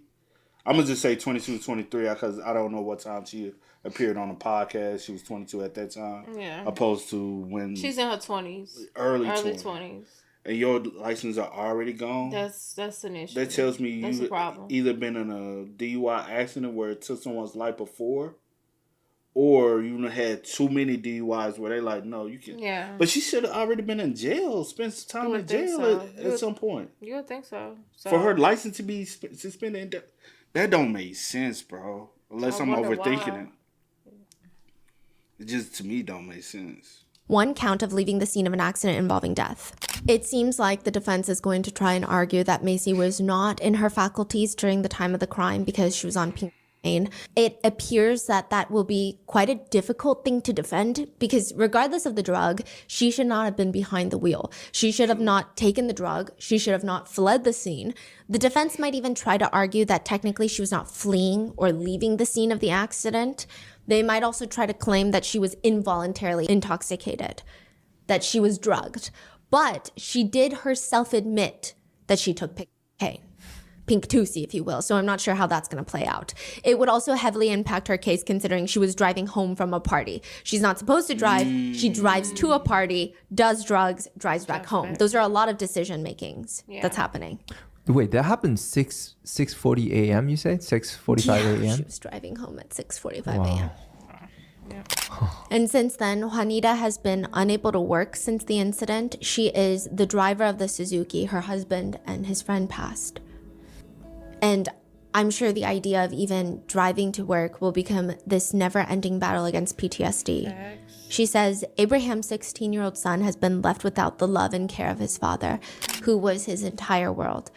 I'm going to just say 22, 23 because I don't know what time she appeared on the podcast. She was 22 at that time. Yeah. Opposed to when... She's in her 20s. Early 20s. And your license are already gone? That's an issue. That tells me you either been in a DUI accident where it took someone's life before, or you had too many DUIs where they like, no, you can't. Yeah. But she should have already been in jail, spent some time in jail at some point. You would think so. For her license to be suspended, that don't make sense, bro. Unless I'm overthinking it. It just, to me, don't make sense. 1 count of leaving the scene of an accident involving death. It seems like the defense is going to try and argue that Macy was not in her faculties during the time of the crime because she was on pink. It appears that that will be quite a difficult thing to defend because regardless of the drug, she should not have been behind the wheel. She should have not taken the drug. She should have not fled the scene. The defense might even try to argue that technically she was not fleeing or leaving the scene of the accident. They might also try to claim that she was involuntarily intoxicated, that she was drugged. But she did herself admit that she took cocaine. Pink Tusi, if you will. So I'm not sure how that's going to play out. It would also heavily impact her case considering she was driving home from a party. She's not supposed to drive. She drives to a party, does drugs, drives back home. Those are a lot of decision makings that's happening. Wait, that happened 6:40 a.m. You say 6:45 a.m. She was driving home at 6:45 a.m. And since then, Juanita has been unable to work since the incident. She is the driver of the Suzuki. Her husband and his friend passed. And I'm sure the idea of even driving to work will become this never-ending battle against PTSD. She says Abraham's 16-year-old son has been left without the love and care of his father, who was his entire world.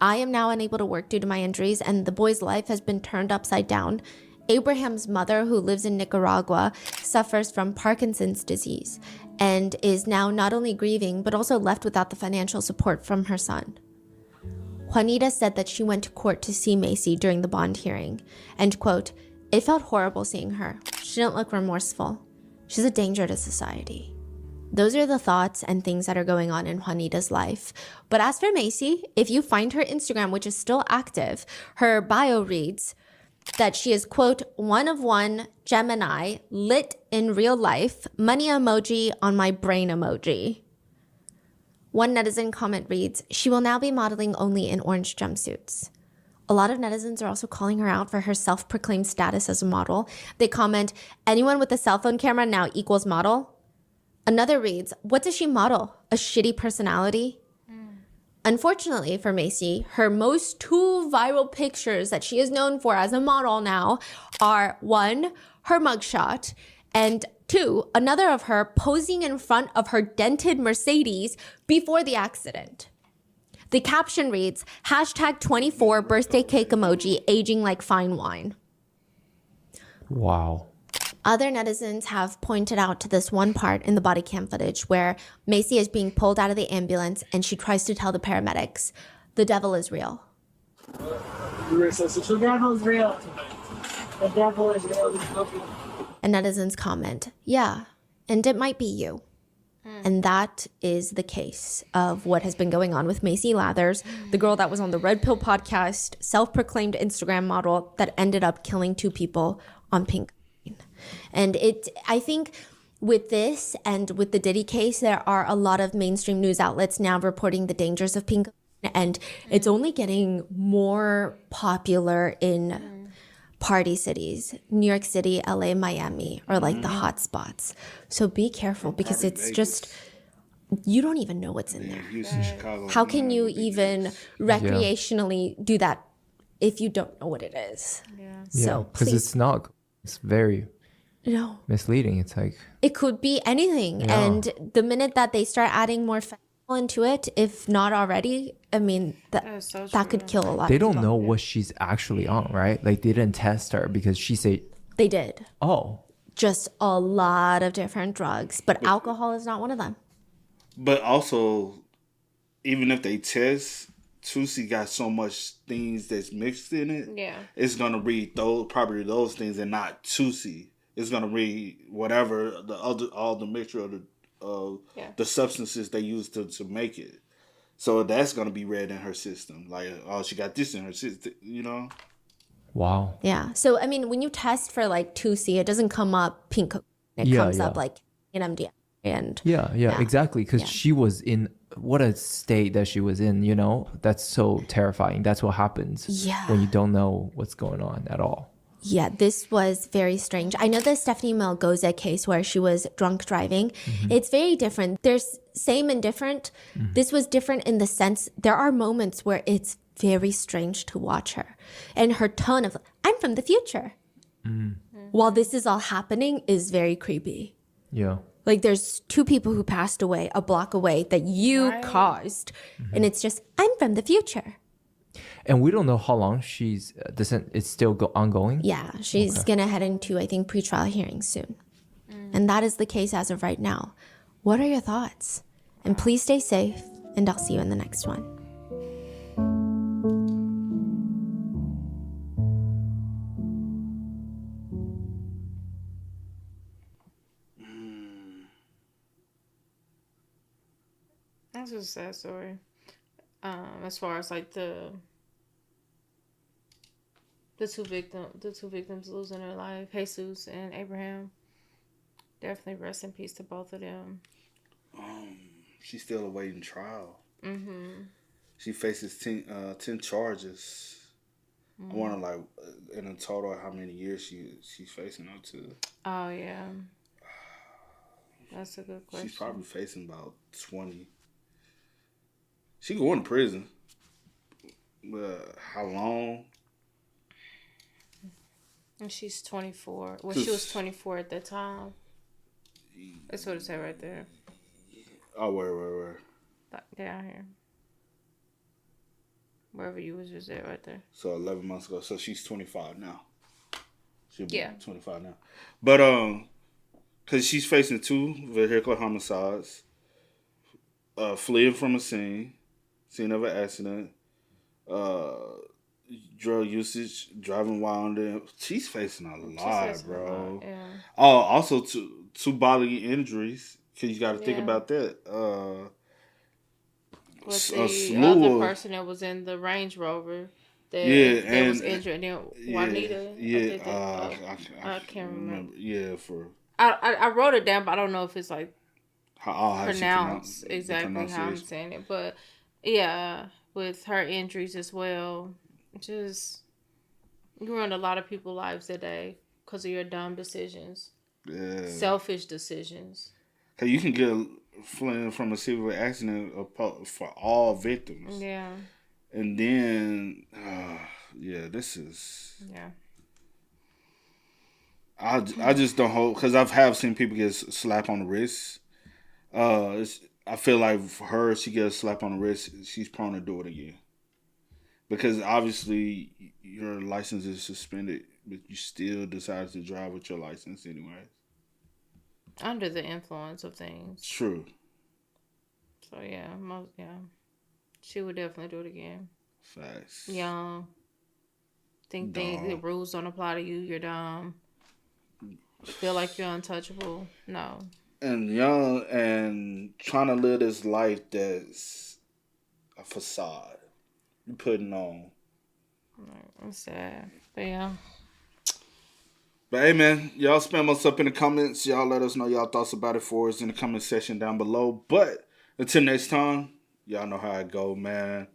I am now unable to work due to my injuries, and the boy's life has been turned upside down. Abraham's mother, who lives in Nicaragua, suffers from Parkinson's disease and is now not only grieving, but also left without the financial support from her son. Juanita said that she went to court to see Macy during the bond hearing, and quote, "It felt horrible seeing her. She didn't look remorseful. She's a danger to society." Those are the thoughts and things that are going on in Juanita's life. But as for Macy, if you find her Instagram, which is still active, her bio reads that she is, quote, "one of one, Gemini, lit in real life, money emoji on my brain emoji." One netizen comment reads, "She will now be modeling only in orange jumpsuits." A lot of netizens are also calling her out for her self-proclaimed status as a model. They comment, "Anyone with a cell phone camera now equals model." Another reads, "What does she model? A shitty personality?" Unfortunately for Macy, her most 2 viral pictures that she is known for as a model now are 1, her mugshot, and 2, another of her posing in front of her dented Mercedes before the accident. The caption reads, #24 birthday cake emoji, aging like fine wine. Wow. Other netizens have pointed out to this one part in the body cam footage where Macy is being pulled out of the ambulance and she tries to tell the paramedics, "The devil is real." The devil's real. The devil is real. A netizen's comment, yeah, and it might be you. And that is the case of what has been going on with Macy Lathers, the girl that was on the Red Pill podcast, self-proclaimed Instagram model that ended up killing 2 people on pink. And I think with this and with the Diddy case, there are a lot of mainstream news outlets now reporting the dangers of pink, and it's only getting more popular in party cities. New York City, LA, Miami are like the hot spots. So be careful because it's just, you don't even know what's in there. Houston, Chicago. How can you even recreationally do that if you don't know what it is? Yeah. So because it's not, it's very misleading. It's like, it could be anything. Yeah. And the minute that they start adding more fentanyl into it, if not already, I mean, that could kill a lot they of people. don't know what she's actually on, right? Like they didn't test her because she said, They did. oh, Just a lot of different drugs, but alcohol is not one of them. But also, even if they test, Tusi got so much things that's mixed in it. Yeah. It's gonna read probably those things and not Tusi. It's gonna read whatever all the mixture of the substances they use to make it. So that's gonna be read in her system. Like, oh, she got this in her system, you know? wow. Yeah. So, I mean, when you test for like 2C, it doesn't come up pink cocaine. It comes up like an MDMA. And Yeah, exactly. Because she was in what a state that she was in, you know? That's so terrifying. That's what happens when you don't know what's going on at all. Yeah, this was very strange. I know the Stephanie Malgoza case where she was drunk driving. It's very different. There's same and different. This was different in the sense there are moments where it's very strange to watch her. And her tone of, I'm from the future. While this is all happening is very creepy. Yeah. Like there's 2 people who passed away a block away that you caused. And it's just, I'm from the future. And we don't know how long she's, it's still ongoing? Yeah, she's going to head into, I think, pretrial hearings soon. And that is the case as of right now. What are your thoughts? And please stay safe, and I'll see you in the next one. That's a sad story. As far as like the two victims losing their life, Jesus and Abraham. Definitely rest in peace to both of them. She's still awaiting trial. She faces 10 charges. I wonder, like, in a total, how many years she's facing up to. Oh yeah, that's a good question. She's probably facing about 20. She going to prison. How long? And she's 24. Well, she was 24 at that time. That's what it said right there. Oh, where? Down here. Wherever you was just at right there. So 11 months ago. So she's 25 now. She'll be 25 now. But, because she's facing 2 vehicular homicides, fleeing from a scene of an accident, drug usage, driving while she's facing a lot, bro. Yeah. Oh, also 2 bodily injuries. Cause you got to think about that. With the other person that was in the Range Rover that was injured, and then Juanita. I can't remember. Yeah, I wrote it down, but I don't know if it's like how pronounced exactly how I'm saying it. But yeah, with her injuries as well, just you ruined a lot of people's lives today because of your dumb decisions, selfish decisions. Cause you can get fleeing from a severe accident for all victims. Yeah. And then, this is. Yeah. I just don't hope, because have seen people get slapped on the wrist. I feel like for her, she gets a slap on the wrist, she's prone to do it again. Because obviously your license is suspended, but you still decide to drive with your license anyway. Under the influence of things. True. So she would definitely do it again. Facts. Young. Think the rules don't apply to you. You're dumb. Feel like you're untouchable. No. And young and trying to live this life that's a facade. You putting on. It's sad. But yeah. But hey, man, y'all spam us up in the comments. Y'all let us know y'all thoughts about it for us in the comment section down below. But until next time, y'all know how it go, man.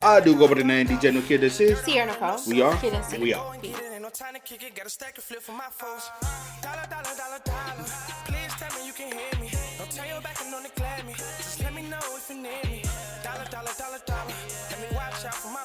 I do go by the name DJ No Kid. This is Sierra Nicole. We are. Kid and C. We are. No time to kick it, got a stack of flip for my foes. Dollar, dollar, dollar, dollar. Please tell me you can hear me. Don't turn your back and don't neglect me. Just let me know if you need me. Dollar, dollar, dollar, dollar. Let me watch out for my